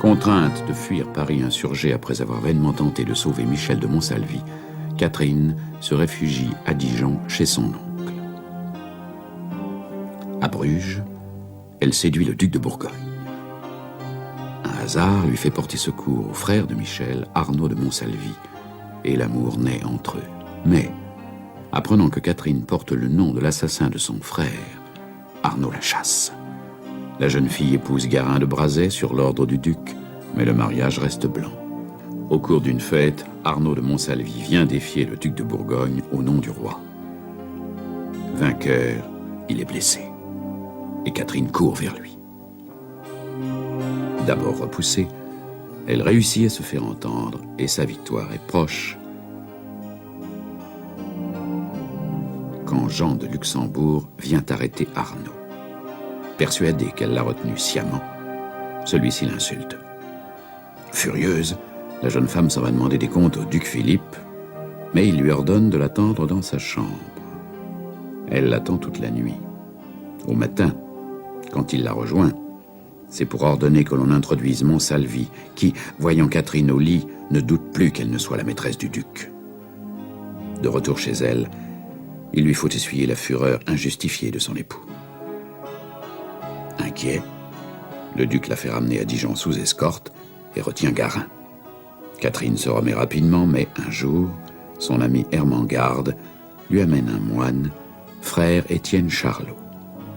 Contrainte de fuir Paris insurgé après avoir vainement tenté de sauver Michel de Monsalvi, Catherine se réfugie à Dijon chez son oncle. À Bruges, elle séduit le duc de Bourgogne. Un hasard lui fait porter secours au frère de Michel, Arnaud de Monsalvi, et l'amour naît entre eux. Mais, apprenant que Catherine porte le nom de l'assassin de son frère, Arnaud la chasse. La jeune fille épouse Garin de Brazais sur l'ordre du duc, mais le mariage reste blanc. Au cours d'une fête, Arnaud de Monsalvi vient défier le duc de Bourgogne au nom du roi. Vainqueur, il est blessé, et Catherine court vers lui. D'abord repoussée, elle réussit à se faire entendre, et sa victoire est proche. Quand Jean de Luxembourg vient arrêter Arnaud. Persuadée qu'elle l'a retenu sciemment, celui-ci l'insulte. Furieuse, la jeune femme s'en va demander des comptes au duc Philippe, mais il lui ordonne de l'attendre dans sa chambre. Elle l'attend toute la nuit. Au matin, quand il la rejoint, c'est pour ordonner que l'on introduise Monsalvi, qui, voyant Catherine au lit, ne doute plus qu'elle ne soit la maîtresse du duc. De retour chez elle, il lui faut essuyer la fureur injustifiée de son époux. Inquiet, le duc la fait ramener à Dijon sous escorte et retient Garin. Catherine se remet rapidement, mais un jour, son ami Ermengarde lui amène un moine, frère Étienne Charlot.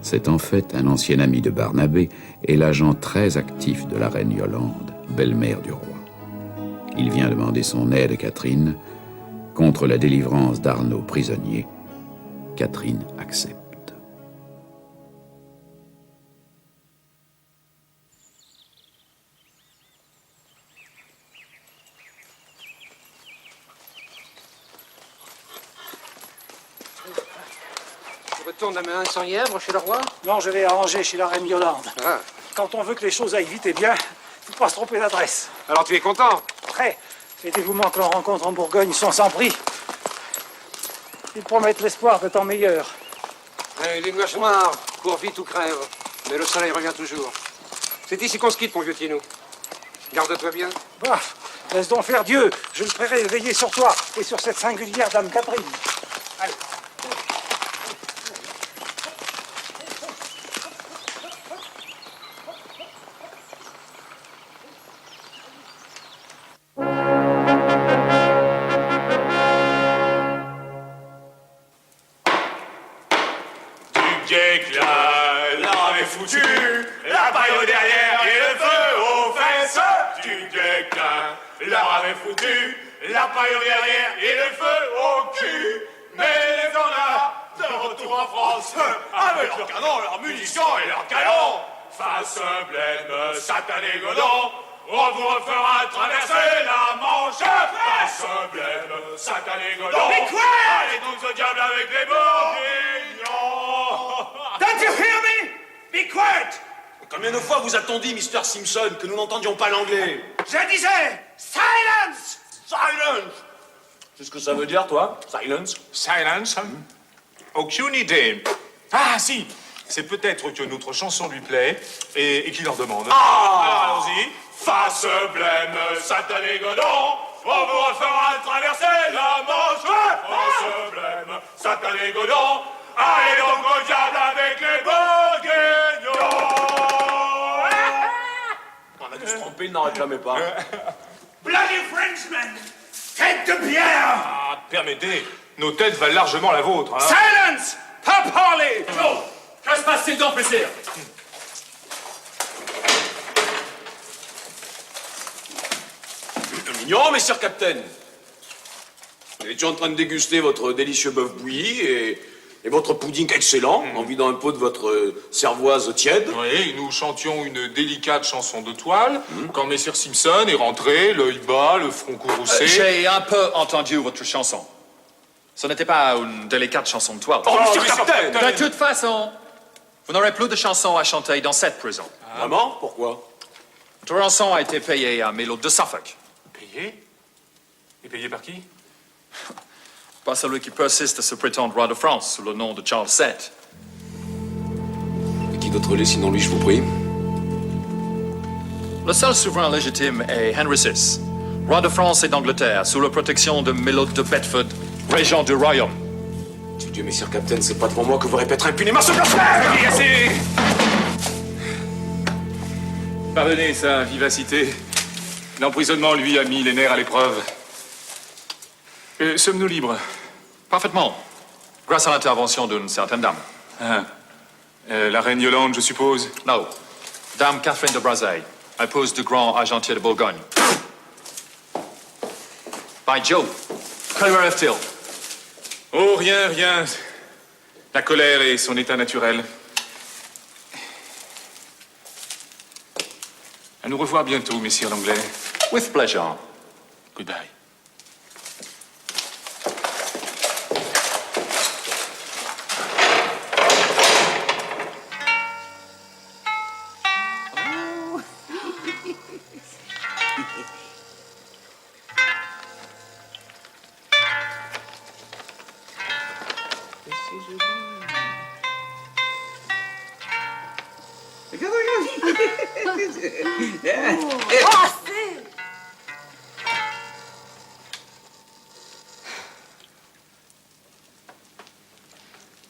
C'est en fait un ancien ami de Barnabé et l'agent très actif de la reine Yolande, belle-mère du roi. Il vient demander son aide à Catherine contre la délivrance d'Arnaud prisonnier. Catherine accepte. Tu retournes à Main sans Yèvre chez le roi? Non, je vais arranger chez la reine Yolande. Ah. Quand on veut que les choses aillent vite et bien, faut pas se tromper d'adresse. Alors tu es content? Après, les dévouements que l'on rencontre en Bourgogne sont sans prix. Ils promettent l'espoir de temps meilleur. Les nuages noirs courent vite ou crèvent, mais le soleil revient toujours. C'est ici qu'on se quitte, mon vieux Tinou. Garde-toi bien. Bah, laisse donc faire Dieu. Je ne ferai veiller sur toi et sur cette singulière dame Catherine. Allez. La paille au derrière et le feu aux fesses. Du déclin, la rame est foutue. La paille au derrière et le feu au cul. Mais les en a de retour en France avec leurs canons, leurs munitions et leurs canons. Face blême, satané godon, on vous refera traverser la Manche. Face blême, satané godon. Be quiet! Allez donc au diable avec les bourguignons. Don't you hear me? Be quiet! Combien de fois vous a-t-on dit, Mr. Simpson, que nous n'entendions pas l'anglais? Je disais, silence! Silence! C'est ce que ça veut dire, toi? Silence? Silence? Aucune idée. Ah, si! C'est peut-être que notre chanson lui plaît et qu'il en demande. Ah! Alors, allons-y. Face blême, satané godon, on vous refera traverser la Manche. Face blême, satané godon, allez donc au diable avec les bourguignons. On a dû se tromper, il n'en réclamait pas. Bloody Frenchman! Tête de pierre! Ah, permettez, nos têtes valent largement la vôtre. Hein. Silence! Pas parler! Joe, que se passe-t-il donc, plaisir? Mignon, messieurs Captain. Nous étions en train de déguster votre délicieux bœuf bouilli et votre pudding excellent, en vidant un peu de votre cervoise tiède. Oui, nous chantions une délicate chanson de toile, quand Messire Simpson est rentré, l'œil bas, le front courroucé. J'ai un peu entendu votre chanson. Ce n'était pas une délicate chanson de toile. Oh, monsieur Captain! De toute façon, vous n'aurez plus de chansons à chanter dans cette prison. Vraiment? Pourquoi? Votre rançon a été payée à Mélode de Suffolk. Payé? Et payé par qui? Pas celui qui persiste à se prétendre roi de France sous le nom de Charles VII. Et qui d'autre l'est sinon lui, je vous prie? Le seul souverain légitime est Henry VI, roi de France et d'Angleterre, sous la protection de Mélode de Bedford, régent du royaume. Dieu, messire Captain, c'est pas devant moi que vous répéterez impunément ce blasphème! Assez. Pardonnez sa vivacité. L'emprisonnement, lui, a mis les nerfs à l'épreuve. Sommes-nous libres? Parfaitement, grâce à l'intervention d'une certaine dame. Ah. La reine Yolande, je suppose? Non, Dame Catherine de Brazaille, épouse du grand argentier de Bourgogne. By Joe, que lui arrive-t-il? Oh, rien, rien. La colère est son état naturel. À nous revoir bientôt, messire l'anglais. With pleasure. Goodbye.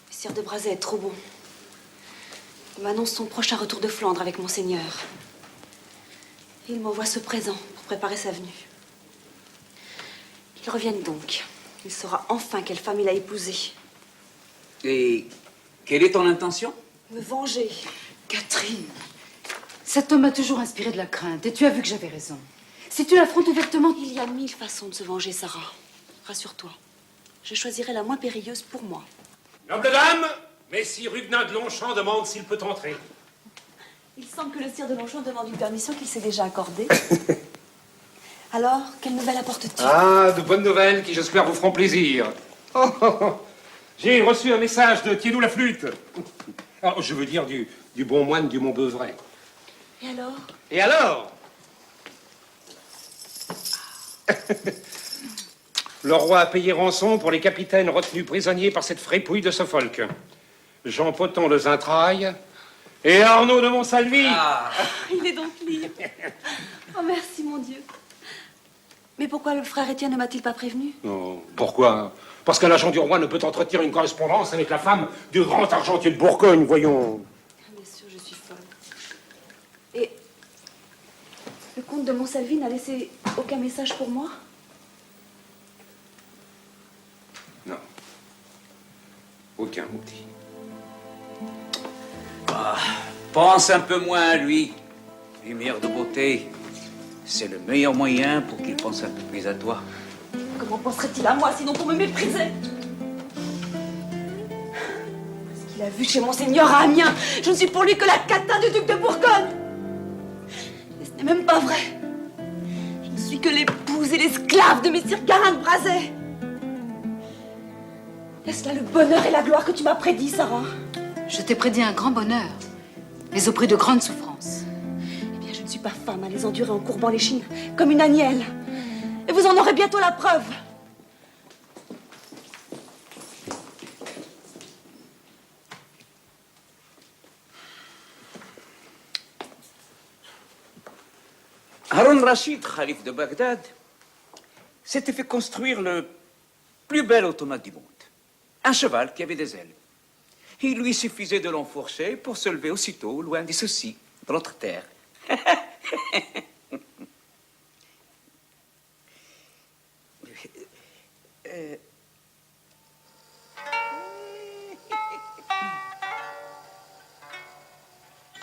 Sire de Brazaille est trop bon. Il m'annonce son prochain retour de Flandre avec Monseigneur. Et il m'envoie ce présent pour préparer sa venue. Qu'il revienne donc. Il saura enfin quelle femme il a épousée. Et quelle est ton intention? Me venger. Catherine, cet homme m'a toujours inspiré de la crainte, et tu as vu que j'avais raison. Si tu l'affrontes ouvertement... Il y a 1000 façons de se venger, Sarah. Rassure-toi. Je choisirai la moins périlleuse pour moi. Noble dame, messire Huguenin de Longchamp demande s'il peut entrer. Il semble que le sire de Longchamp demande une permission qu'il s'est déjà accordée. Alors, quelle nouvelle apportes-tu? Ah, de bonnes nouvelles qui, j'espère, vous feront plaisir. Oh, oh, oh. J'ai reçu un message de Thiédou la flûte. Oh, je veux dire du bon moine du Mont-Beuvray. Et alors? Et alors? Le roi a payé rançon pour les capitaines retenus prisonniers par cette frépouille de Suffolk. Jean Poton le Zintraille et Arnaud de Montsalvi. Ah, il est donc libre. Oh, merci, mon Dieu. Mais pourquoi le frère Étienne ne m'a-t-il pas prévenu? Oh, pourquoi? Parce qu'un agent du roi ne peut entretenir une correspondance avec la femme du grand argentier de Bourgogne, voyons. Bien sûr, je suis folle. Et le comte de Montsalvi n'a laissé aucun message pour moi? Non. Aucun motif. Ah, pense un peu moins à lui. Lumière de beauté, c'est le meilleur moyen pour qu'il pense un peu plus à toi. Comment penserait-il à moi, sinon pour me mépriser? Ce qu'il a vu chez Monseigneur à Amiens, je ne suis pour lui que la catin du duc de Bourgogne. Et ce n'est même pas vrai. Je ne suis que l'épouse et l'esclave de messire Garin de Brazaille. Est-ce là le bonheur et la gloire que tu m'as prédit, Sarah? Je t'ai prédit un grand bonheur, mais au prix de grandes souffrances. Eh bien, je ne suis pas femme à les endurer en courbant les chines, comme une agnelle. Et vous en aurez bientôt la preuve. Harun Rachid, calife de Bagdad, s'était fait construire le plus bel automate du monde. Un cheval qui avait des ailes. Il lui suffisait de l'enfourcher pour se lever aussitôt, loin des soucis de l'autre terre.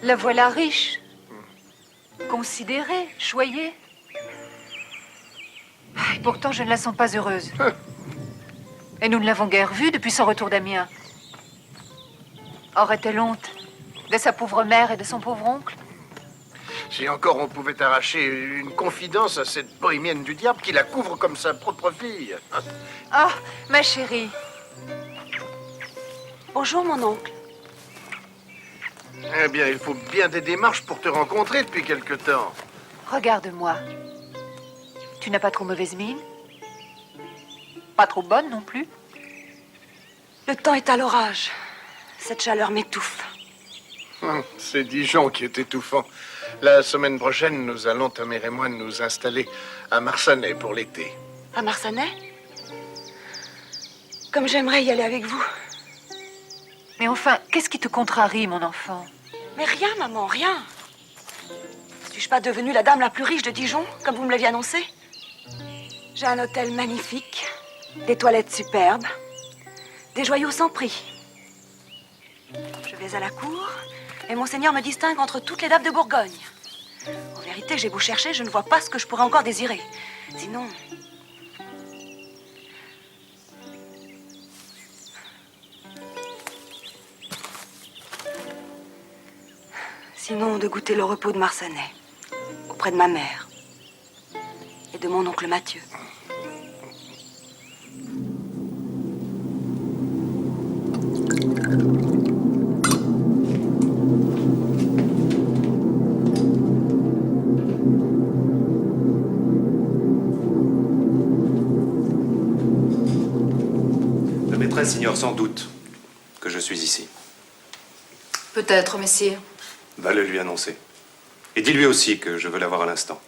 La voilà riche, considérée, choyée. Et pourtant, je ne la sens pas heureuse. Et nous ne l'avons guère vue depuis son retour d'Amiens. Aurait-elle honte de sa pauvre mère et de son pauvre oncle? Si encore on pouvait arracher une confidence à cette bohémienne du diable qui la couvre comme sa propre fille. Ah, ma chérie. Bonjour, mon oncle. Eh bien, il faut bien des démarches pour te rencontrer depuis quelque temps. Regarde-moi. Tu n'as pas trop mauvaise mine? Pas trop bonne non plus? Le temps est à l'orage. Cette chaleur m'étouffe. C'est Dijon qui est étouffant. La semaine prochaine, nous allons, ta mère et moi, nous installer à Marsanais pour l'été. À Marsanais? Comme j'aimerais y aller avec vous. Mais enfin, qu'est-ce qui te contrarie, mon enfant? Mais rien, maman, rien. Suis-je pas devenue la dame la plus riche de Dijon, comme vous me l'aviez annoncé? J'ai un hôtel magnifique, des toilettes superbes, des joyaux sans prix. Je vais à la cour, et monseigneur me distingue entre toutes les dames de Bourgogne. En vérité, j'ai beau chercher, je ne vois pas ce que je pourrais encore désirer. Sinon... Sinon, de goûter le repos de Marsanais, auprès de ma mère et de mon oncle Mathieu. La maîtresse ignore sans doute que je suis ici. Peut-être, messire. Va le lui annoncer. Et dis-lui aussi que je veux la voir à l'instant.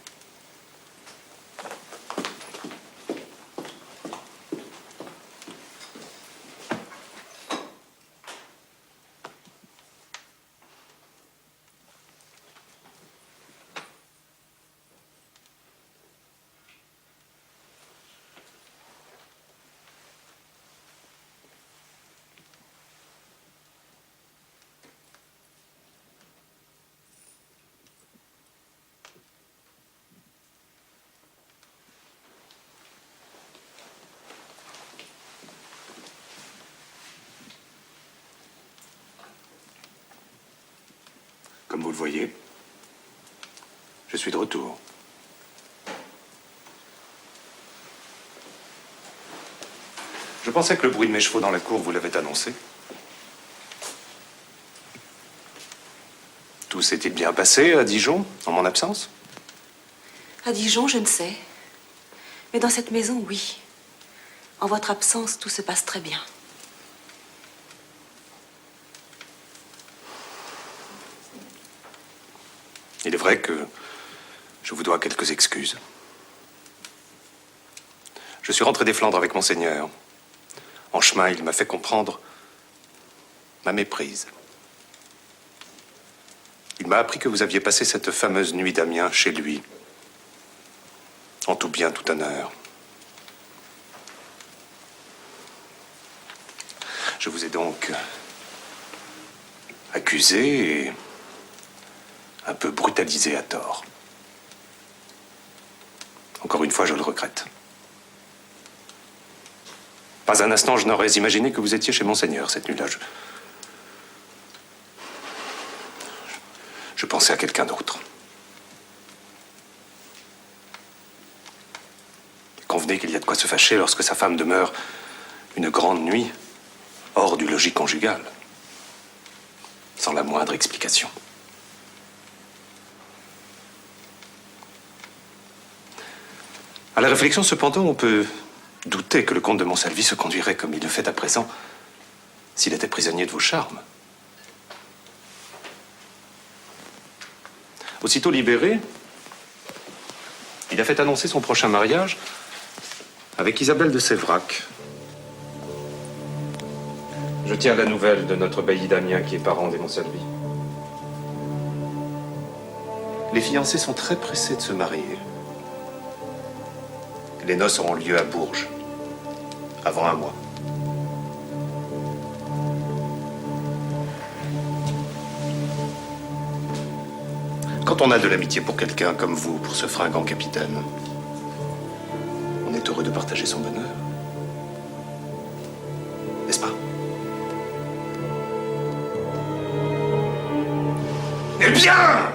Comme vous le voyez, je suis de retour. Je pensais que le bruit de mes chevaux dans la cour vous l'avait annoncé. Tout s'est-il bien passé à Dijon, en mon absence? À Dijon, je ne sais. Mais dans cette maison, oui. En votre absence, tout se passe très bien. Il est vrai que je vous dois quelques excuses. Je suis rentré des Flandres avec Monseigneur. En chemin, il m'a fait comprendre ma méprise. Il m'a appris que vous aviez passé cette fameuse nuit d'Amiens chez lui, en tout bien, tout honneur. Je vous ai donc accusé et un peu brutalisé à tort. Encore une fois, je le regrette. Pas un instant, je n'aurais imaginé que vous étiez chez Monseigneur cette nuit-là. Je pensais à quelqu'un d'autre. Convenez qu'il y a de quoi se fâcher lorsque sa femme demeure une grande nuit hors du logis conjugal, sans la moindre explication. À la réflexion, cependant, on peut douter que le comte de Montsalvi se conduirait comme il le fait à présent s'il était prisonnier de vos charmes. Aussitôt libéré, il a fait annoncer son prochain mariage avec Isabelle de Séverac. Je tiens la nouvelle de notre bailli Damien qui est parent des Montsalvi. Les fiancés sont très pressés de se marier. Les noces auront lieu à Bourges, avant un mois. Quand on a de l'amitié pour quelqu'un comme vous, pour ce fringant capitaine, on est heureux de partager son bonheur. N'est-ce pas? Eh bien!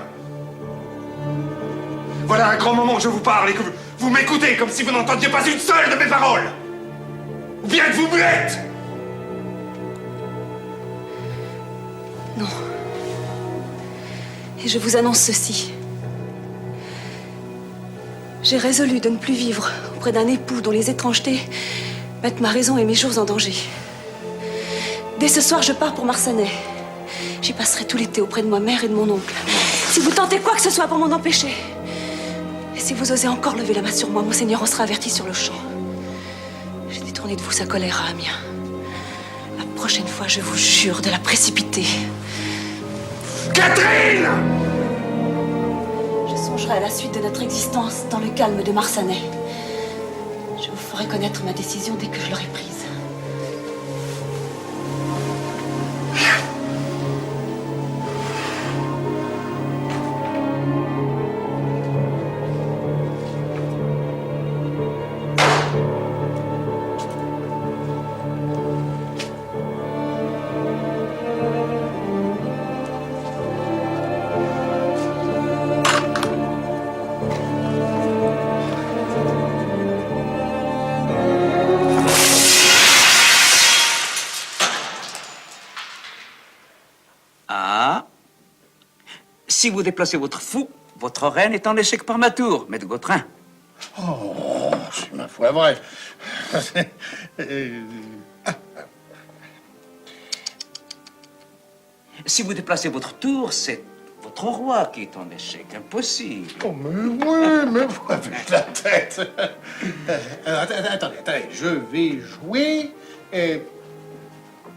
Voilà un grand moment que je vous parle et que vous m'écoutez comme si vous n'entendiez pas une seule de mes paroles! Ou bien êtes-vous muette? Non. Et je vous annonce ceci. J'ai résolu de ne plus vivre auprès d'un époux dont les étrangetés mettent ma raison et mes jours en danger. Dès ce soir, je pars pour Marsanais. J'y passerai tout l'été auprès de ma mère et de mon oncle. Si vous tentez quoi que ce soit pour m'en empêcher, et si vous osez encore lever la main sur moi, Monseigneur en sera averti sur le champ. J'ai détourné de vous sa colère à Amiens. La prochaine fois, je vous jure de la précipiter. Catherine! Je songerai à la suite de notre existence dans le calme de Marsanais. Je vous ferai connaître ma décision dès que je l'aurai prise. Si vous déplacez votre fou, votre reine est en échec par ma tour, maître Gautrin. Oh, c'est ma foi vrai. Si vous déplacez votre tour, c'est votre roi qui est en échec. Impossible. Oh, mais oui, mais vous avec la tête. Attendez, je vais jouer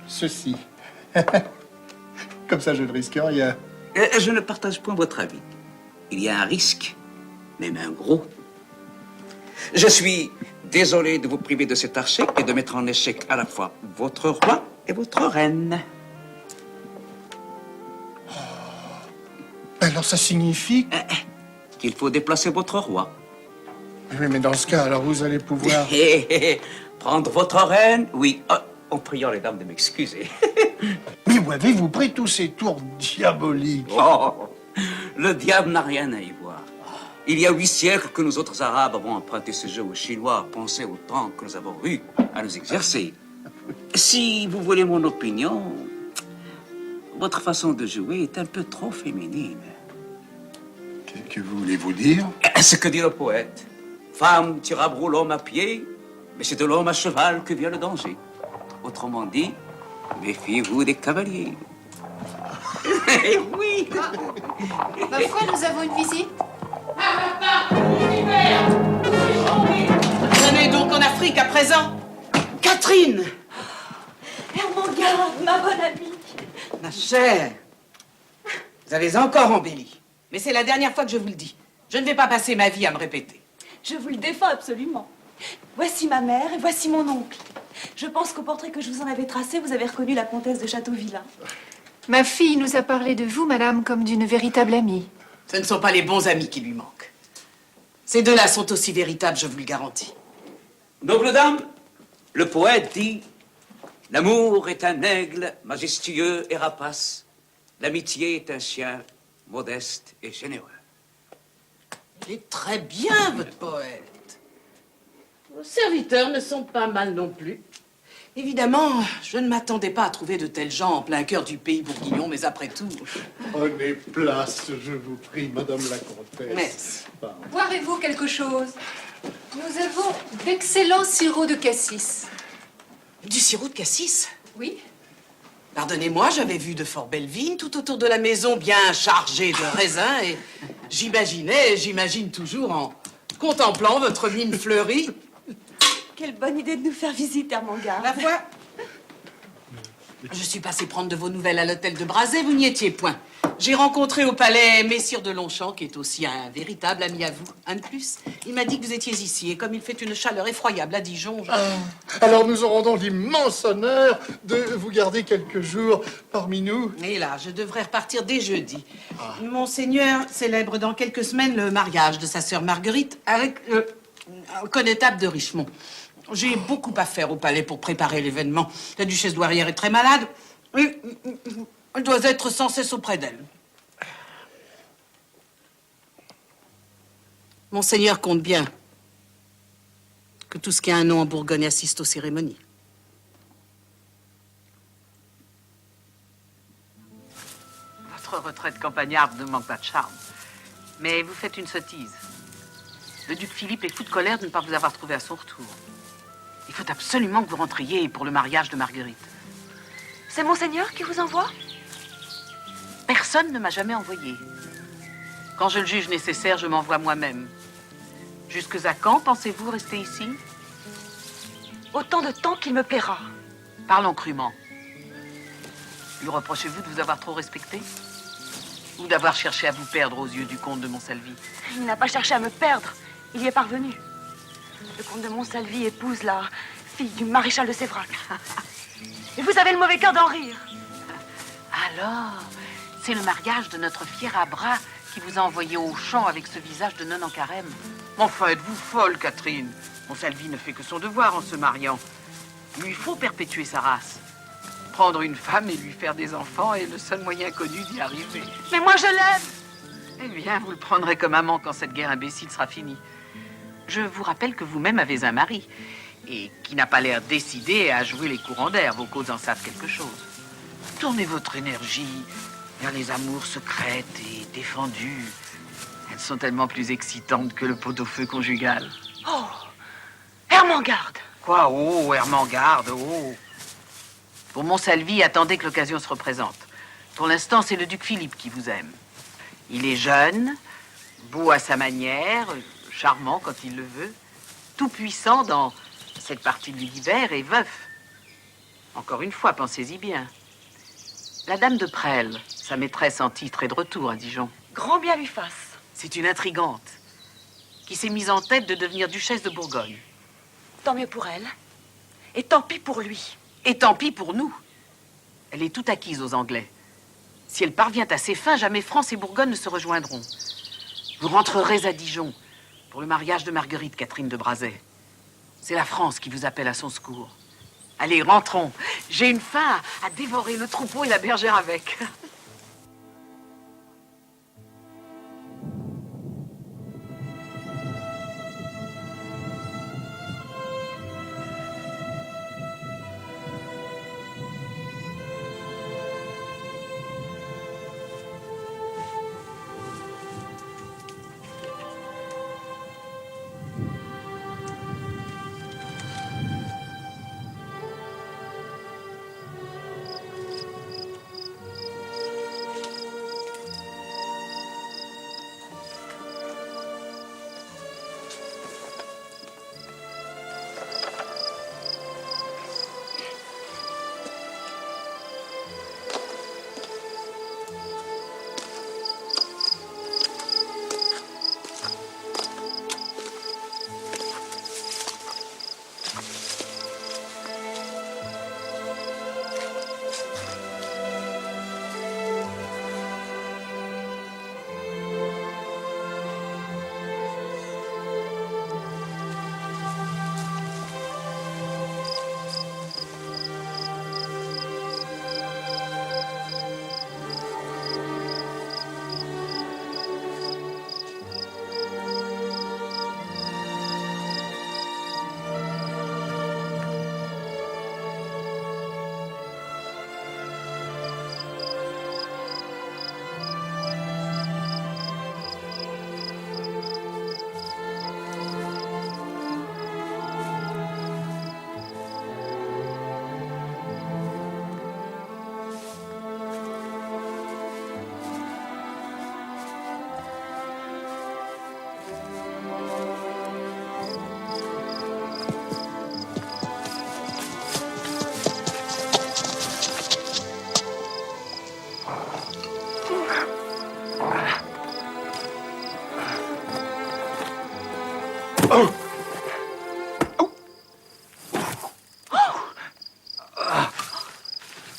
ceci. Comme ça, je ne risque rien. Je ne partage point votre avis. Il y a un risque, même un gros. Je suis désolé de vous priver de cet archer et de mettre en échec à la fois votre roi et votre reine. Alors ça signifie qu'il faut déplacer votre roi. Oui, mais dans ce cas, alors vous allez pouvoir... Prendre votre reine, oui, en priant les dames de m'excuser. Mais où avez-vous pris tous ces tours diaboliques? Oh, le diable n'a rien à y voir. Il y a 8 siècles que nous autres Arabes avons emprunté ce jeu aux Chinois. Pensez au temps que nous avons eu à nous exercer. Si vous voulez mon opinion, votre façon de jouer est un peu trop féminine. Que voulez-vous dire? Ce que dit le poète. Femme, tu rabroues l'homme à pied, mais c'est de l'homme à cheval que vient le danger. Autrement dit, méfiez-vous des cavaliers. Oui. Ma foi, nous avons une visite. Venez donc en Afrique à présent. Catherine! Ermengarde, ma bonne amie. Ma chère, vous avez encore embelli. Mais c'est la dernière fois que je vous le dis. Je ne vais pas passer ma vie à me répéter. Je vous le défends absolument. Voici ma mère et voici mon oncle. Je pense qu'au portrait que je vous en avais tracé, vous avez reconnu la comtesse de Châteauvillain. Ma fille nous a parlé de vous, madame, comme d'une véritable amie. Ce ne sont pas les bons amis qui lui manquent. Ces deux-là sont aussi véritables, je vous le garantis. Noble dame, le poète dit « L'amour est un aigle majestueux et rapace. L'amitié est un chien modeste et généreux. » Il est très bien, votre poète. Vos serviteurs ne sont pas mal non plus. Évidemment, je ne m'attendais pas à trouver de tels gens en plein cœur du pays bourguignon, mais après tout... Prenez place, je vous prie, madame la comtesse. Merci. Boirez-vous quelque chose? Nous avons d'excellents sirops de cassis. Du sirop de cassis? Oui. Pardonnez-moi, j'avais vu de fort belles vignes tout autour de la maison, bien chargées de raisins, et j'imagine toujours en contemplant votre mine fleurie. Quelle bonne idée de nous faire visite, Ermengarde. La foi, je suis passée prendre de vos nouvelles à l'hôtel de Brazay, vous n'y étiez point. J'ai rencontré au palais Messire de Longchamp, qui est aussi un véritable ami à vous. Un de plus, il m'a dit que vous étiez ici, et comme il fait une chaleur effroyable à Dijon... Alors nous aurons donc l'immense honneur de vous garder quelques jours parmi nous. Et là, je devrais repartir dès jeudi. Monseigneur célèbre dans quelques semaines le mariage de sa sœur Marguerite avec le connétable de Richemont. J'ai beaucoup à faire au palais pour préparer l'événement. La duchesse douairière est très malade. Et elle doit être sans cesse auprès d'elle. Monseigneur compte bien que tout ce qui a un nom en Bourgogne assiste aux cérémonies. Votre retraite campagnarde ne manque pas de charme. Mais vous faites une sottise. Le duc Philippe est fou de colère de ne pas vous avoir trouvé à son retour. Il faut absolument que vous rentriez pour le mariage de Marguerite. C'est Monseigneur qui vous envoie? Personne ne m'a jamais envoyé. Quand je le juge nécessaire, je m'envoie moi-même. Jusque à quand pensez-vous rester ici? Autant de temps qu'il me plaira. Parlons crûment. Lui reprochez-vous de vous avoir trop respecté? Ou d'avoir cherché à vous perdre aux yeux du comte de Montsalvi? Il n'a pas cherché à me perdre. Il y est parvenu. Le comte de Montsalvi épouse la fille du maréchal de Sévrac. Et vous avez le mauvais cœur d'en rire. Alors, c'est le mariage de notre fier Abra qui vous a envoyé au champ avec ce visage de nonne en carême. Enfin, êtes-vous folle, Catherine? Montsalvi ne fait que son devoir en se mariant. Il lui faut perpétuer sa race. Prendre une femme et lui faire des enfants est le seul moyen connu d'y arriver. Mais moi, je l'aime. Eh bien, vous le prendrez comme amant quand cette guerre imbécile sera finie. Je vous rappelle que vous-même avez un mari et qui n'a pas l'air décidé à jouer les courants d'air. Vos causes en savent quelque chose. Tournez votre énergie vers les amours secrètes et défendues. Elles sont tellement plus excitantes que le pot-au-feu conjugal. Oh, Ermengarde. Quoi? Oh, Ermengarde, oh. Pour Montsalvi, attendez que l'occasion se représente. Pour l'instant, c'est le duc Philippe qui vous aime. Il est jeune, beau à sa manière, charmant quand il le veut, tout puissant dans cette partie de l'univers et veuf. Encore une fois, pensez-y bien. La dame de Presles, sa maîtresse en titre, est de retour à Dijon. Grand bien lui fasse. C'est une intrigante qui s'est mise en tête de devenir duchesse de Bourgogne. Tant mieux pour elle. Et tant pis pour lui. Et tant pis pour nous. Elle est tout acquise aux Anglais. Si elle parvient à ses fins, jamais France et Bourgogne ne se rejoindront. Vous rentrerez à Dijon pour le mariage de Marguerite, Catherine de Brazais. C'est la France qui vous appelle à son secours. Allez, rentrons. J'ai une faim à dévorer le troupeau et la bergère avec.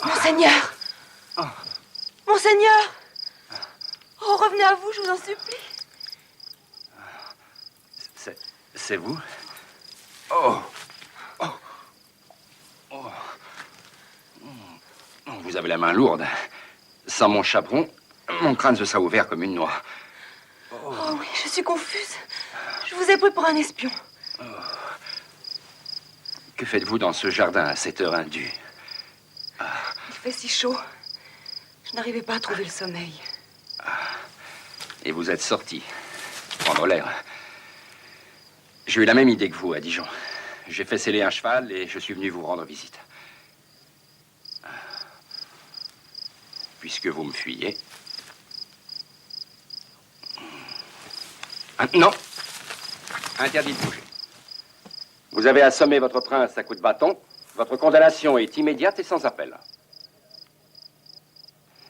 Monseigneur! Monseigneur! Oh, revenez à vous, je vous en supplie. C'est vous? Oh. Oh. Oh. Vous avez la main lourde. Sans mon chaperon, mon crâne se sera ouvert comme une noix. Oh oui, je suis confuse. Je vous ai pris pour un espion. Que faites-vous dans ce jardin à cette heure indue? Il fait si chaud. Je n'arrivais pas à trouver le sommeil. Et vous êtes sorti. Prendre l'air. J'ai eu la même idée que vous à Dijon. J'ai fait sceller un cheval et je suis venu vous rendre visite. Puisque vous me fuyez, Non. Interdit de bouger. Vous avez assommé votre prince à coups de bâton. Votre condamnation est immédiate et sans appel.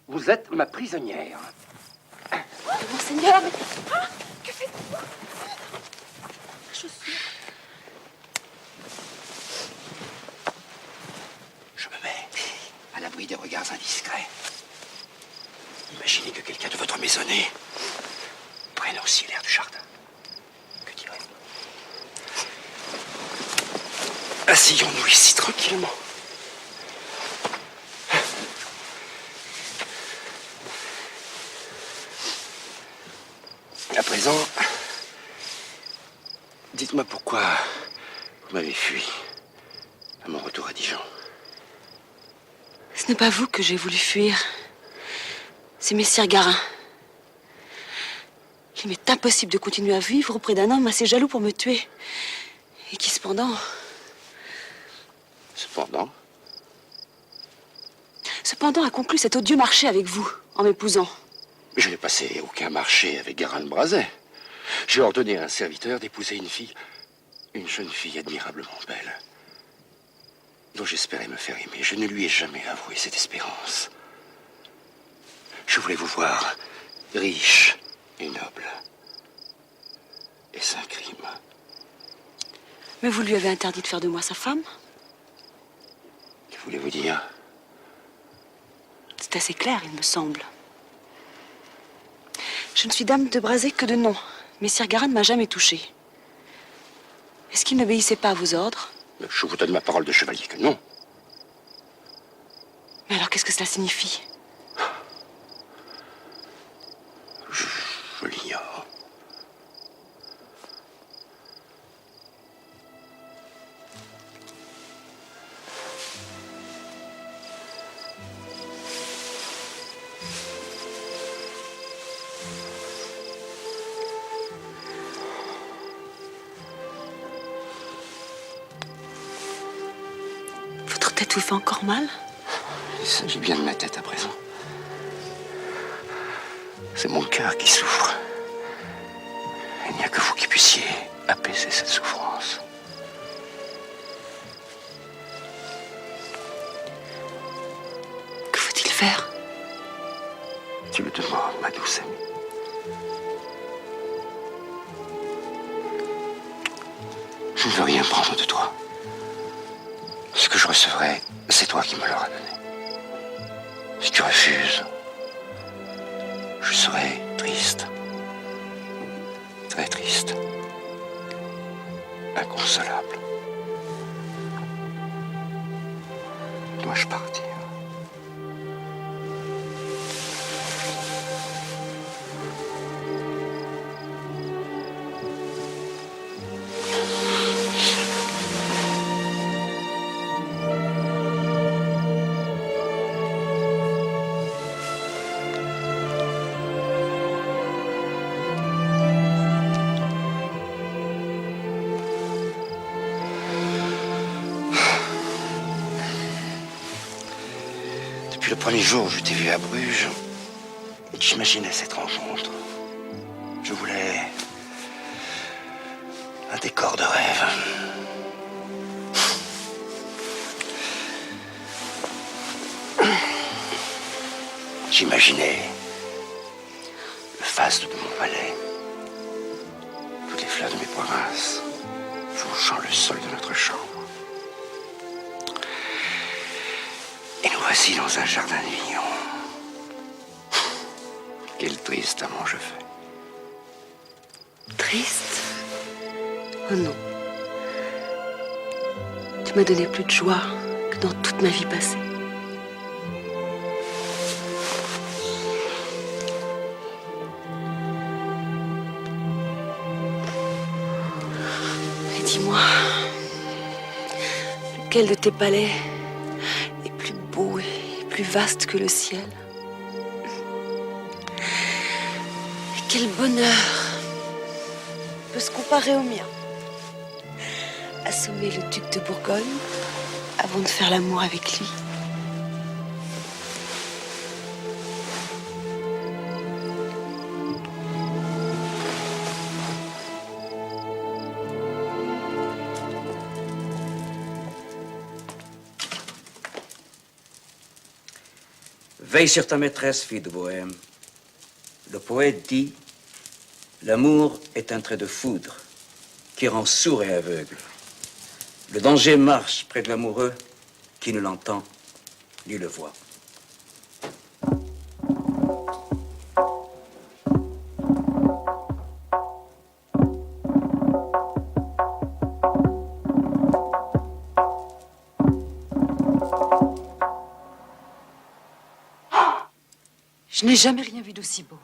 Vous êtes ma prisonnière. Monseigneur, mais... Ah, que faites-vous? Ma chaussure. Je me mets à l'abri des regards indiscrets. Imaginez que quelqu'un de votre maisonnée prenne aussi l'air du jardin. Que direz-vous? Asseyons-nous ici tranquillement. À présent, dites-moi pourquoi vous m'avez fui à mon retour à Dijon. Ce n'est pas vous que j'ai voulu fuir. C'est Messire Garin. Il m'est impossible de continuer à vivre auprès d'un homme assez jaloux pour me tuer. Et qui, cependant... Cependant, a conclu cet odieux marché avec vous, en m'épousant. Je n'ai passé aucun marché avec Garin de Brazais. J'ai ordonné à un serviteur d'épouser une jeune fille admirablement belle, dont j'espérais me faire aimer. Je ne lui ai jamais avoué cette espérance. Je voulais vous voir riche et noble. Est-ce un crime? Mais vous lui avez interdit de faire de moi sa femme? Que voulez-vous dire? C'est assez clair, il me semble. Je ne suis dame de Brazais que de nom. Messire Garin ne m'a jamais touchée. Est-ce qu'il n'obéissait pas à vos ordres? Je vous donne ma parole de chevalier que non. Mais alors qu'est-ce que cela signifie? Je l'ignore. Votre tête vous fait encore mal? Il s'agit bien de ma tête à présent. C'est mon cœur qui souffre. Il n'y a que vous qui puissiez apaiser cette souffrance. Que faut-il faire? Tu me demandes, ma douce amie. Je ne veux rien prendre de toi. Ce que je recevrai, c'est toi qui me l'auras donné. Si tu refuses, je serai triste. Très triste. Inconsolable. Dois-je partir? Le premier jour où je t'ai vu à Bruges, j'imaginais cette rencontre. Je voulais un décor de rêve. J'imaginais le faste de mon palais, toutes les fleurs de mes provinces, jonchant le sol de notre chambre. Et nous voici dans un jardin de Vignon. Quel triste amant je fais. Triste? Oh non. Tu m'as donné plus de joie que dans toute ma vie passée. Et dis-moi, lequel de tes palais est plus beau et plus vaste que le ciel? Et quel bonheur peut se comparer au mien? Assommer le duc de Bourgogne avant de faire l'amour avec lui. Veille sur ta maîtresse, fille de Bohème. Le poète dit, l'amour est un trait de foudre qui rend sourd et aveugle. Le danger marche près de l'amoureux qui ne l'entend ni le voit. Je n'ai jamais rien vu d'aussi beau.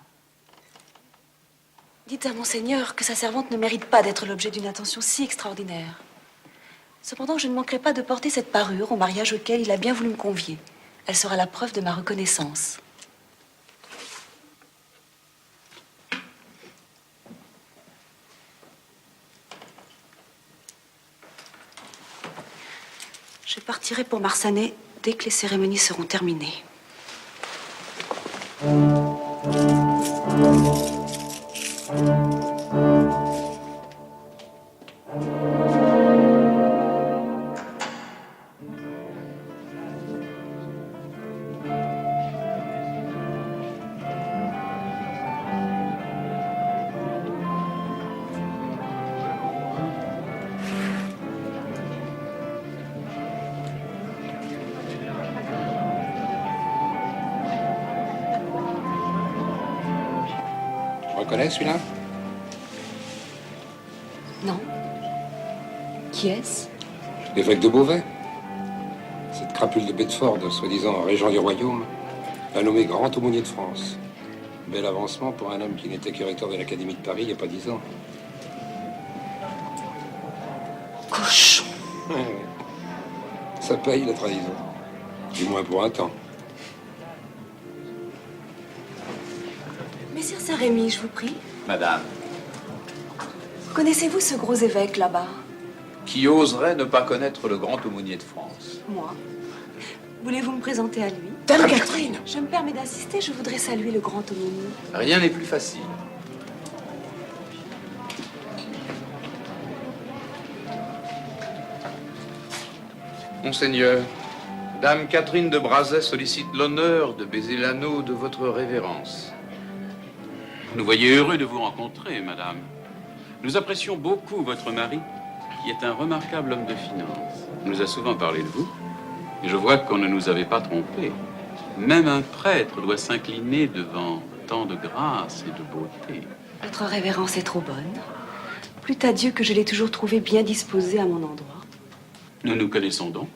Dites à Monseigneur que sa servante ne mérite pas d'être l'objet d'une attention si extraordinaire. Cependant, je ne manquerai pas de porter cette parure au mariage auquel il a bien voulu me convier. Elle sera la preuve de ma reconnaissance. Je partirai pour Marsanais dès que les cérémonies seront terminées. Tu reconnais celui-là? Non. Qui est-ce? L'évêque de Beauvais. Cette crapule de Bedford, soi-disant régent du royaume, l'a nommé grand aumônier de France. Bel avancement pour un homme qui n'était que recteur de l'Académie de Paris il n'y a pas 10 ans. Cochon. Ouais. Ça paye la trahison. Du moins pour un temps. Messire Saint-Rémy, je vous prie. Madame, Connaissez-vous ce gros évêque là-bas? qui oserait ne pas connaître le grand aumônier de France? Moi. Voulez-vous me présenter à lui? Dame Catherine! Je me permets d'insister, je voudrais saluer le grand aumônier. Rien n'est plus facile. Monseigneur, Dame Catherine de Brazais sollicite l'honneur de baiser l'anneau de votre révérence. Nous voyons heureux de vous rencontrer, madame. Nous apprécions beaucoup votre mari, qui est un remarquable homme de finance. Il nous a souvent parlé de vous, et je vois qu'on ne nous avait pas trompés. Même un prêtre doit s'incliner devant tant de grâce et de beauté. Votre révérence est trop bonne. Plût à Dieu que je l'ai toujours trouvé bien disposé à mon endroit. Nous nous connaissons donc.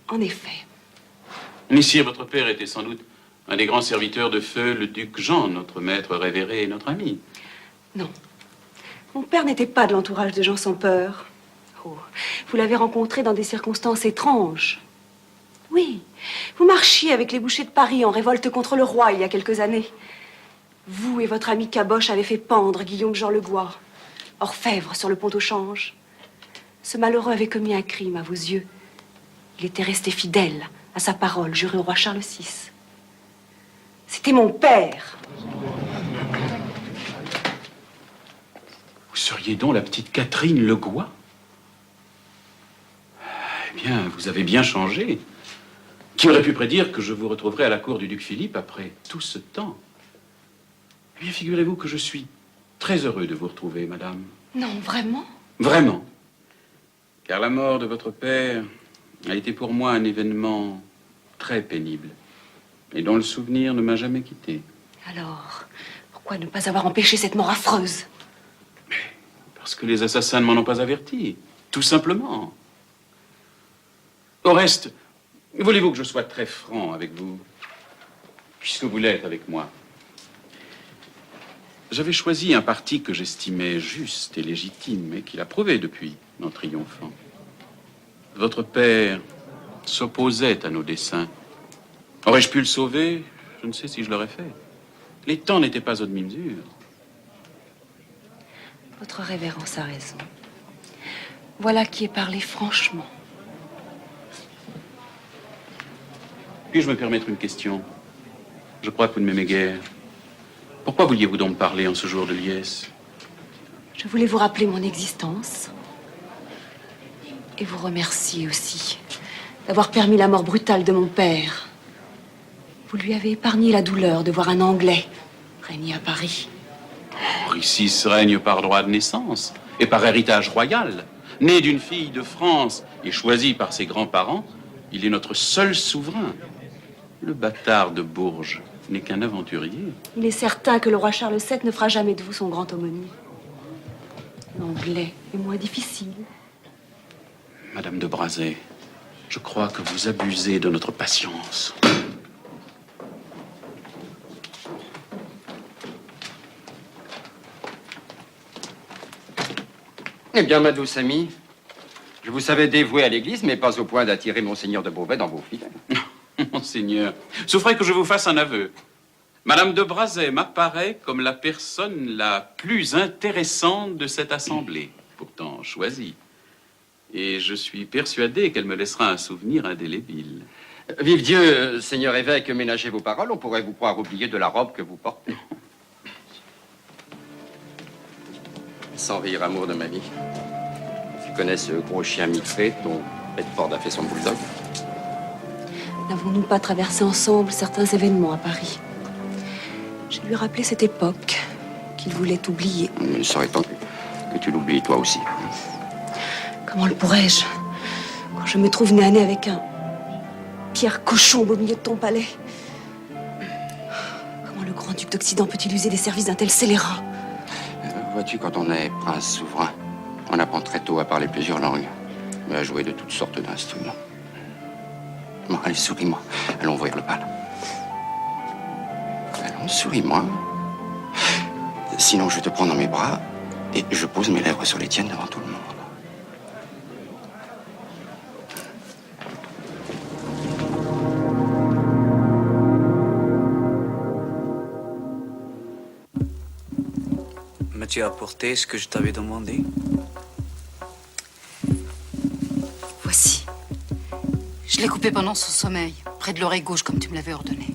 En effet. Messire, votre père était sans doute un des grands serviteurs de feu, le duc Jean, notre maître révéré et notre ami. Non. Mon père n'était pas de l'entourage de gens sans peur. Oh, vous l'avez rencontré dans des circonstances étranges. Oui, vous marchiez avec les bouchers de Paris en révolte contre le roi il y a quelques années. Vous et votre ami Caboche avez fait pendre Guillaume Jean Le Goy, orfèvre sur le pont au Change. Ce malheureux avait commis un crime à vos yeux. Il était resté fidèle à sa parole jurée au roi Charles VI. C'était mon père. Vous seriez donc la petite Catherine Le Goy? Eh bien, vous avez bien changé. Qui aurait pu prédire que je vous retrouverais à la cour du duc Philippe après tout ce temps? Eh bien, figurez-vous que je suis très heureux de vous retrouver, madame. Non, vraiment? Vraiment. Car la mort de votre père a été pour moi un événement très pénible et dont le souvenir ne m'a jamais quitté. Alors, pourquoi ne pas avoir empêché cette mort affreuse? Parce que les assassins ne m'en ont pas averti, tout simplement. Au reste, voulez-vous que je sois très franc avec vous, puisque vous l'êtes avec moi? J'avais choisi un parti que j'estimais juste et légitime, et qui l'a prouvé depuis en triomphant. Votre père s'opposait à nos desseins. Aurais-je pu le sauver? Je ne sais si je l'aurais fait. Les temps n'étaient pas aux demi-mesure. Votre révérence a raison. Voilà qui est parlé franchement. Puis-je me permettre une question? Je crois que vous ne m'aimez guère. Pourquoi vouliez-vous donc me parler en ce jour de liesse? Je voulais vous rappeler mon existence. Et vous remercier aussi d'avoir permis la mort brutale de mon père. Vous lui avez épargné la douleur de voir un Anglais régner à Paris. Henri VI règne par droit de naissance et par héritage royal. Né d'une fille de France et choisi par ses grands-parents, il est notre seul souverain. Le bâtard de Bourges n'est qu'un aventurier. Il est certain que le roi Charles VII ne fera jamais de vous son grand aumônier. L'anglais est moins difficile. Madame de Braset, je crois que vous abusez de notre patience. Eh bien, ma douce amie, je vous savais dévoué à l'Église, mais pas au point d'attirer Monseigneur de Beauvais dans vos filets. Monseigneur, souffrez que je vous fasse un aveu. Madame de Braset m'apparaît comme la personne la plus intéressante de cette assemblée, pourtant choisie. Et je suis persuadé qu'elle me laissera un souvenir indélébile. Vive Dieu, Seigneur évêque, ménagez vos paroles, on pourrait vous croire oublié de la robe que vous portez. Sans rire, amour de ma vie. Tu connais ce gros chien mitré dont Bedford a fait son bulldog? N'avons-nous pas traversé ensemble certains événements à Paris? Je lui ai rappelé cette époque qu'il voulait oublier. Il serait temps que tu l'oublies toi aussi. Comment le pourrais-je quand je me trouve nez à nez avec un Pierre Cochon au milieu de ton palais? Comment le grand-duc d'Occident peut-il user des services d'un tel scélérat? Vois-tu, quand on est prince souverain, on apprend très tôt à parler plusieurs langues, mais à jouer de toutes sortes d'instruments. Bon, allez, souris-moi. Allons ouvrir le bal. Allons, souris-moi. Sinon, je te prends dans mes bras et je pose mes lèvres sur les tiennes devant tout le monde. M'as-tu apporté ce que je t'avais demandé? Voici. Je l'ai coupé pendant son sommeil, près de l'oreille gauche, comme tu me l'avais ordonné.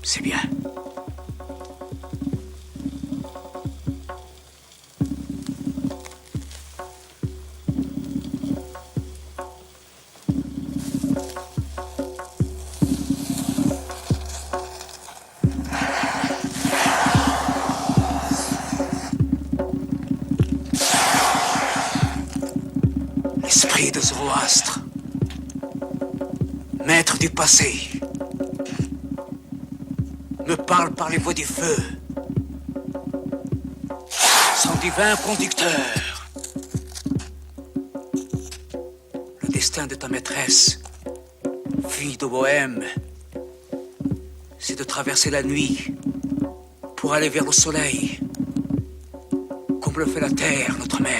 C'est bien. L'esprit de Zoroastre, maître du passé, me parle par les voies du feu. Son divin conducteur. Le destin de ta maîtresse, fille de Bohème, c'est de traverser la nuit pour aller vers le soleil, comme le fait la terre, notre mère.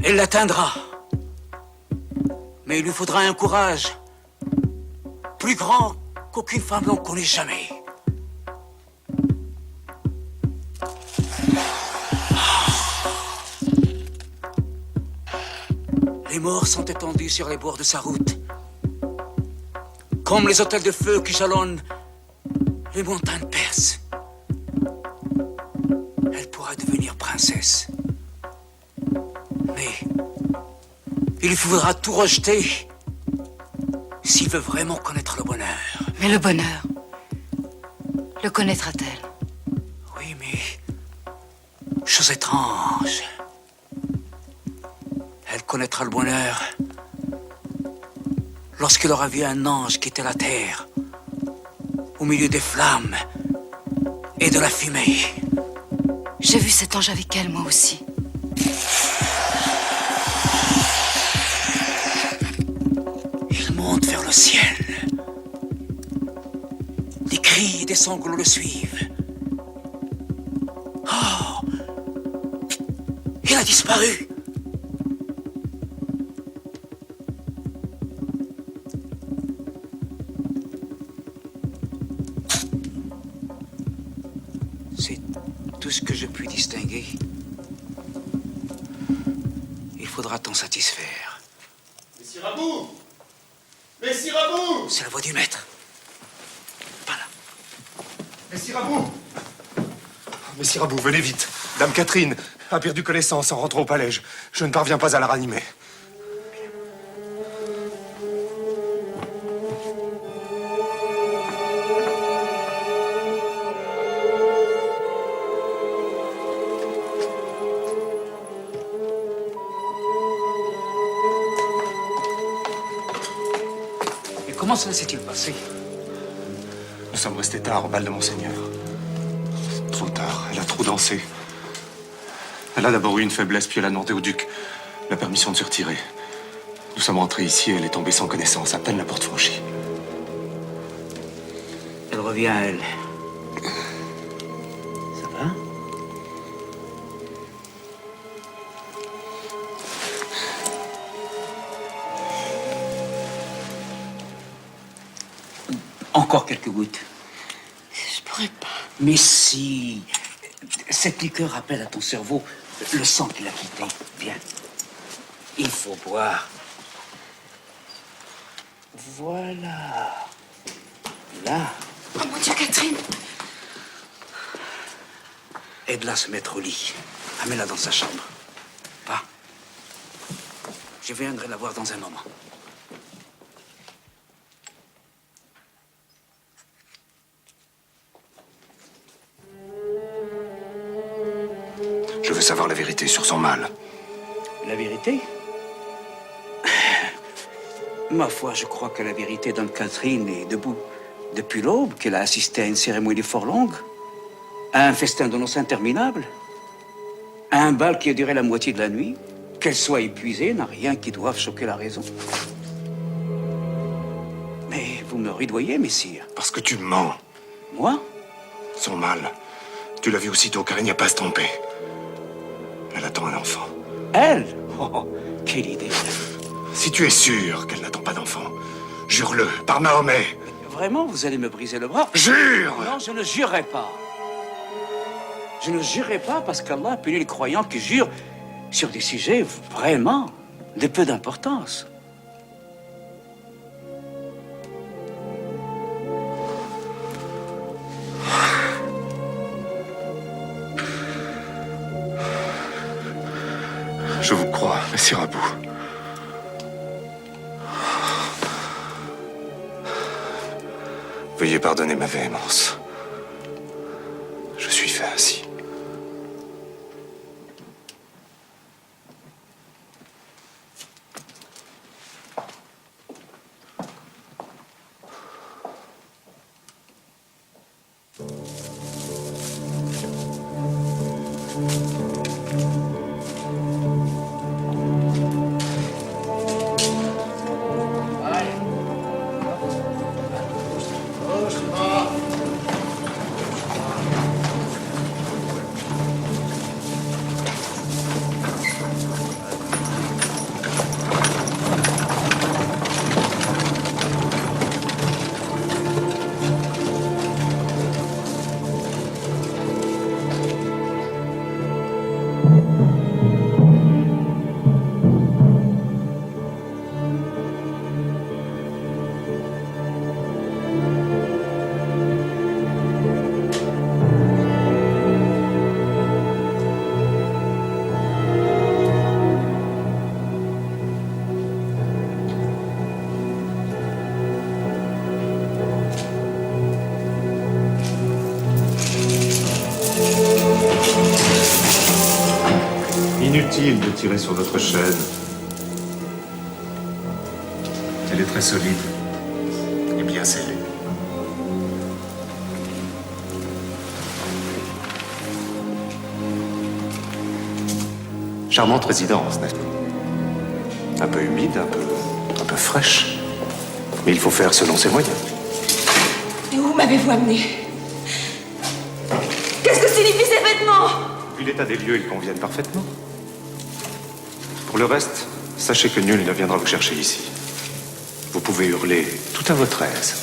Elle l'atteindra. Mais il lui faudra un courage plus grand qu'aucune femme n'en connaît jamais. Les morts sont étendus sur les bords de sa route, comme les hôtels de feu qui jalonnent les montagnes perses. Elle pourra devenir princesse. Mais il lui faudra tout rejeter s'il veut vraiment connaître le bonheur. Mais le bonheur, le connaîtra-t-elle? Oui, mais chose étrange. Elle connaîtra le bonheur lorsqu'elle aura vu un ange quitter la terre au milieu des flammes et de la fumée. J'ai vu cet ange avec elle, moi aussi. Il monte vers le ciel. Des cris et des sanglots le suivent. Oh! Il a disparu. C'est tout ce que je puis distinguer. Il faudra t'en satisfaire. Messire Rabou! Messire Rabou! C'est la voix du maître. Messire Rabou! Messire Rabou, venez vite. Dame Catherine a perdu connaissance en rentrant au palais. Je ne parviens pas à la ranimer. Comment cela s'est-il passé? Nous sommes restés tard au bal de Monseigneur. Trop tard. Elle a trop dansé. Elle a d'abord eu une faiblesse, puis elle a demandé au duc la permission de se retirer. Nous sommes rentrés ici et elle est tombée sans connaissance, à peine la porte franchie. Elle revient à elle. Ça va? Encore quelques gouttes. Je pourrais pas. Mais si. Cette liqueur rappelle à ton cerveau le sang qu'il a quitté. Viens. Il faut boire. Voilà. Là. Oh mon Dieu, Catherine! Aide-la à se mettre au lit. Amène-la dans sa chambre. Va. Je viendrai la voir dans un moment. Je veux savoir la vérité sur son mal. La vérité? Ma foi, je crois que la vérité d'Anne-Catherine est debout depuis l'aube, qu'elle a assisté à une cérémonie fort longue, à un festin de noces interminable, à un bal qui a duré la moitié de la nuit, qu'elle soit épuisée n'a rien qui doive choquer la raison. Mais vous me rudoyez, messire. Parce que tu mens. Moi? Son mal. Tu l'as vu aussitôt, car il n'y a pas à se tromper. Elle attend un enfant. Elle? Oh, quelle idée. Si tu es sûr qu'elle n'attend pas d'enfant, jure-le, par Mahomet. Vraiment, vous allez me briser le bras? Jure! Non, je ne jurerai pas. Je ne jurerai pas parce qu'Allah a puni les croyants qui jurent sur des sujets vraiment de peu d'importance. Je vous crois, Messire Abou. Veuillez pardonner ma véhémence. Je suis fait ainsi. Inutile de tirer sur votre chaîne. Elle est très solide et bien scellée. Charmante résidence, n'est-ce pas? Un peu humide, un peu fraîche. Mais il faut faire selon ses moyens. Et où m'avez-vous amené? Qu'est-ce que signifient ces vêtements? Vu l'état des lieux, ils conviennent parfaitement. Pour le reste, sachez que nul ne viendra vous chercher ici. Vous pouvez hurler tout à votre aise.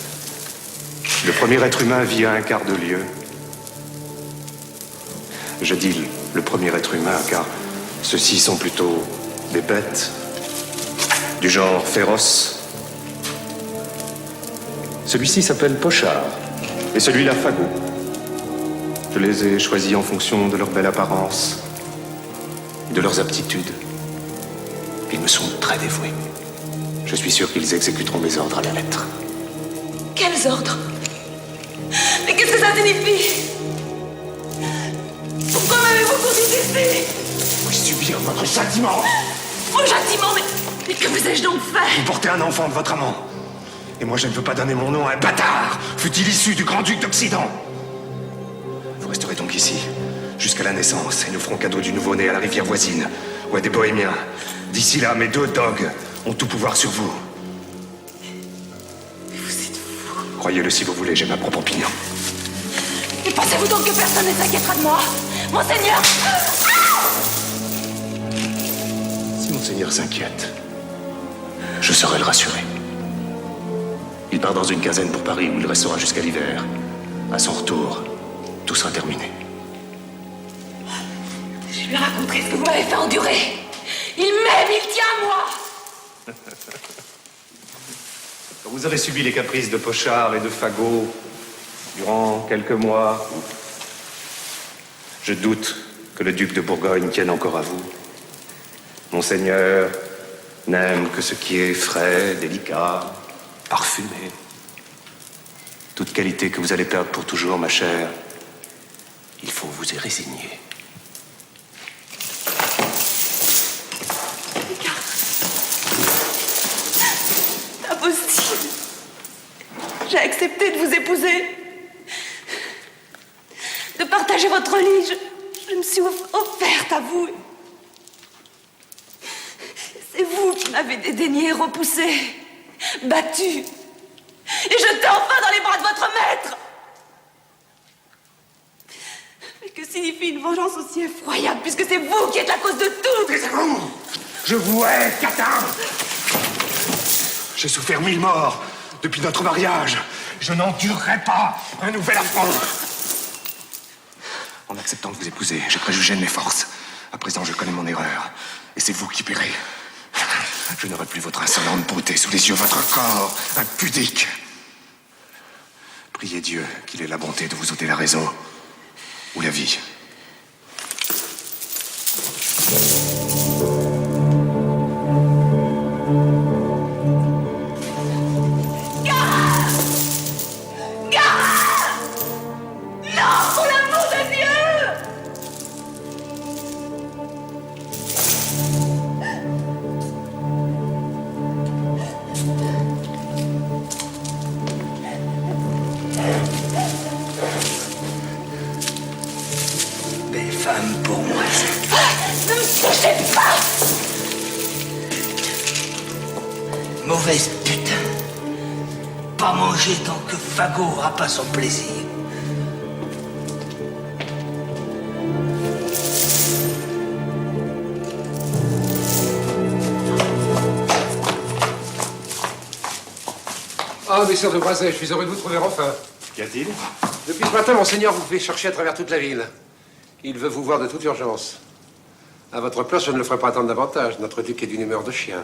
Le premier être humain vit à un quart de lieue. Je dis le premier être humain, car ceux-ci sont plutôt des bêtes, du genre féroce. Celui-ci s'appelle Pochard, et celui-là Fagot. Je les ai choisis en fonction de leur belle apparence et de leurs aptitudes. Ils me sont très dévoués. Je suis sûr qu'ils exécuteront mes ordres à la lettre. Quels ordres? Mais qu'est-ce que ça signifie? Pourquoi m'avez-vous conduit ici? Vous subir votre châtiment. Mon châtiment, mais que vous ai-je donc fait? Vous portez un enfant de votre amant. Et moi, je ne veux pas donner mon nom à un bâtard, fût-il issu du grand-duc d'Occident. Vous resterez donc ici, jusqu'à la naissance, et nous ferons cadeau du nouveau-né à la rivière voisine, ou à des bohémiens. D'ici là, mes 2 dogs ont tout pouvoir sur vous. Vous êtes fou. Croyez-le si vous voulez, j'ai ma propre opinion. Et pensez-vous donc que personne ne s'inquiétera de moi? Monseigneur! Si Monseigneur s'inquiète, je saurai le rassurer. Il part dans une quinzaine pour Paris, où il restera jusqu'à l'hiver. À son retour, tout sera terminé. Je lui raconterai ce que vous m'avez fait endurer. Il m'aime, il tient à moi. Vous avez subi les caprices de Pochard et de Fagot durant quelques mois. Je doute que le duc de Bourgogne tienne encore à vous. Monseigneur n'aime que ce qui est frais, délicat, parfumé. Toute qualité que vous allez perdre pour toujours, ma chère, il faut vous y résigner. Impossible. J'ai accepté de vous épouser. De partager votre lit. Je me suis offerte à vous. C'est vous qui m'avez dédaigné, repoussé, battu. Et jeté enfin dans les bras de votre maître. Mais que signifie une vengeance aussi effroyable, puisque c'est vous qui êtes la cause de tout? Taisez-vous! Je vous hais, catin! J'ai souffert 1000 morts depuis notre mariage. Je n'endurerai pas un nouvel affront. En acceptant de vous épouser, j'ai préjugé de mes forces. À présent, je connais mon erreur. Et c'est vous qui paierez. Je n'aurai plus votre insolente beauté sous les yeux, votre corps impudique. Priez Dieu qu'il ait la bonté de vous ôter la raison ou la vie. Belle femme pour moi. Ne me touchez pas! Mauvaise pute. Pas manger tant que Fagot aura pas son plaisir. Ah, messire de Brazais, je suis heureux de vous trouver enfin. Qu'y a-t-il? Depuis ce matin, monseigneur vous fait chercher à travers toute la ville. Il veut vous voir de toute urgence. À votre place, je ne le ferai pas attendre davantage. Notre duc est d'une humeur de chien.